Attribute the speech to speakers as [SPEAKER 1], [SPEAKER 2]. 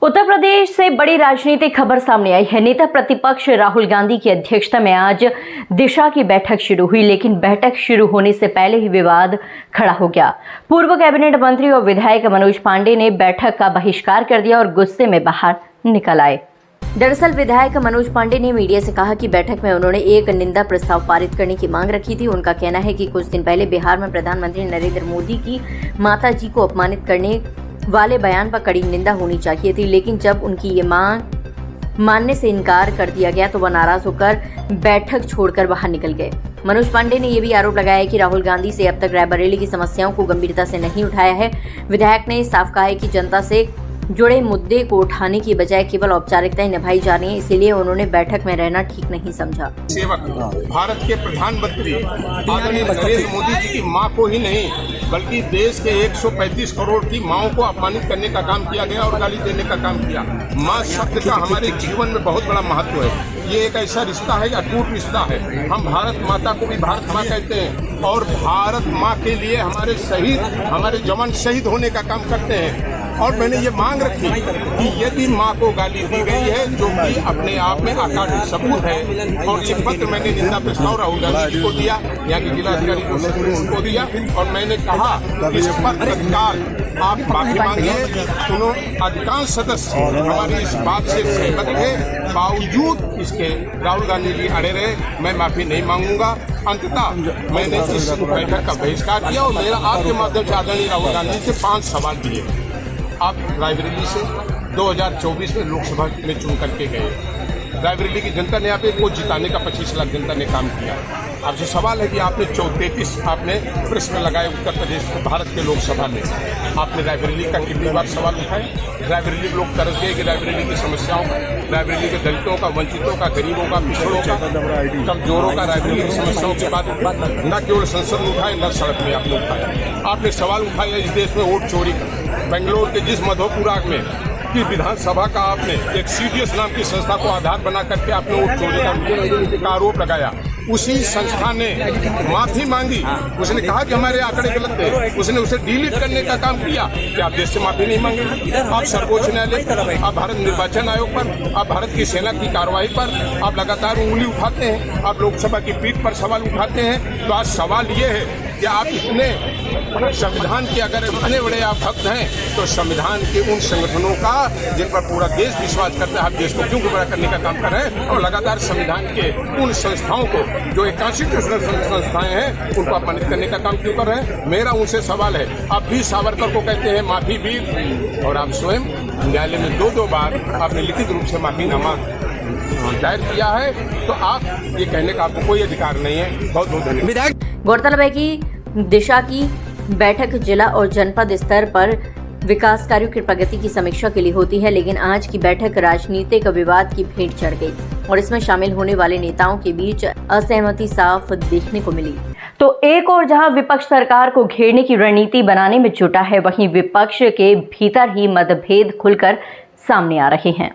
[SPEAKER 1] उत्तर प्रदेश से बड़ी राजनीतिक खबर सामने आई है। नेता प्रतिपक्ष राहुल गांधी की अध्यक्षता में आज दिशा की बैठक शुरू हुई, लेकिन बैठक शुरू होने से पहले ही विवाद खड़ा हो गया। पूर्व कैबिनेट मंत्री और विधायक मनोज पांडे ने बैठक का बहिष्कार कर दिया और गुस्से में बाहर निकल आए। दरअसल विधायक मनोज पांडे ने मीडिया से कहा कि बैठक में उन्होंने एक निंदा प्रस्ताव पारित करने की मांग रखी थी। उनका कहना है कि कुछ दिन पहले बिहार में प्रधानमंत्री नरेंद्र मोदी की माता जी को अपमानित करने वाले बयान पर कड़ी निंदा होनी चाहिए थी, लेकिन जब उनकी ये मांग मानने से इनकार कर दिया गया तो वह नाराज होकर बैठक छोड़कर बाहर निकल गए। मनोज पांडे ने यह भी आरोप लगाया कि राहुल गांधी से अब तक रायबरेली की समस्याओं को गंभीरता से नहीं उठाया है। विधायक ने साफ कहा है कि जनता से जुड़े मुद्दे को उठाने की बजाय केवल औपचारिकताएं निभाई जा रही हैं, इसीलिए उन्होंने बैठक में रहना ठीक नहीं समझा।
[SPEAKER 2] सेवक भारत के प्रधानमंत्री आदरणीय नरेंद्र मोदी जी की मां को ही नहीं बल्कि देश के 135 करोड़ की माओं को अपमानित करने का काम किया गया और गाली देने का काम किया। मां शब्द का हमारे जीवन में बहुत बड़ा महत्व है। ये एक ऐसा रिश्ता है, अटूट रिश्ता है। हम भारत माता को भी भारत माँ कहते हैं और भारत माँ के लिए हमारे शहीद, हमारे जवान शहीद होने का काम करते हैं। और मैंने ये मांग रखी कि यदि माँ को गाली दी गई है, जो कि अपने आप में आकार सबूत है, और ये पत्र मैंने निंदा प्रस्ताव राहुल गांधी जी को दिया, यहाँ के जिलाधिकारी उनको दिया, और मैंने कहा इस पर तत्काल आप माफी मांगिए। सुनो, अधिकांश सदस्य हमारी इस बात से सहमत थे, बावजूद इसके राहुल गांधी जी अड़े रहे। मैं माफी नहीं मांगूंगा। अंततः मैंने इस बैठक का बहिष्कार किया और मेरा आपके माध्यम से आदरणीय राहुल गांधी से 5 सवाल दिए। आप रायबरेली से 2024 में लोकसभा में चुन करके गए। रायबरेली की जनता ने आपको जिताने का 25 लाख जनता ने काम किया। आपसे सवाल है कि आपने 33 आपने प्रश्न लगाए उत्तर प्रदेश भारत के लोकसभा में। आपने रायबरेली का कितनी बार सवाल उठाए? रायबरेली के लोग तरस गए कि रायबरेली की समस्याओं का, रायबरेली के दलितों का, वंचितों का, गरीबों का, पिछड़ों का, कमजोरों का रायबरेली की समस्याओं के बाद न केवल संसद में उठाए, न सड़क में आपने उठाया। आपने सवाल उठाया इस देश में वोट चोरी का। बेंगलोर के जिस मधोपुरा में की विधानसभा का आपने एक CDS नाम की संस्था को आधार बना करके आपने वोट चोरी का आरोप लगाया। उसी संस्था ने माफी मांगी। उसने कहा कि हमारे आंकड़े गलत थे। उसने उसे डिलीट करने का काम किया। कि आप देश से माफी नहीं मांगेंगे? आप सर्वोच्च न्यायालय पर, आप भारत निर्वाचन आयोग पर, आप भारत की सेना की कार्रवाई पर आप लगातार उंगली उठाते हैं। आप लोकसभा की पीठ पर सवाल उठाते हैं। तो आज सवाल ये है कि आप इतने संविधान के अगर इतने बड़े आप भक्त हैं तो संविधान के उन संगठनों का जिन पर पूरा देश विश्वास करता है, आप देश को क्यों गुमराह करने का काम कर रहे हैं? और लगातार संविधान के उन संस्थाओं को जो एक कॉन्स्टिट्यूशनल संस्थाएं हैं उनको अपमानित करने का काम क्यों कर रहे हैं? मेरा उनसे सवाल है। आप भी सावरकर को कहते हैं माफी वीर, और आप स्वयं न्यायालय में 2 बार आपने लिखित रूप से माफीनामा दायर किया है। तो आप ये कहने का आपको कोई अधिकार नहीं है। बहुत बहुत धन्यवाद।
[SPEAKER 1] गौरतलब है कि दिशा की बैठक जिला और जनपद स्तर पर विकास कार्यों की प्रगति की समीक्षा के लिए होती है, लेकिन आज की बैठक राजनीतिक विवाद की भेंट चढ़ गई और इसमें शामिल होने वाले नेताओं के बीच असहमति साफ देखने को मिली। तो एक और जहां विपक्ष सरकार को घेरने की रणनीति बनाने में जुटा है, वहीं विपक्ष के भीतर ही मतभेद खुलकर सामने आ रहे हैं।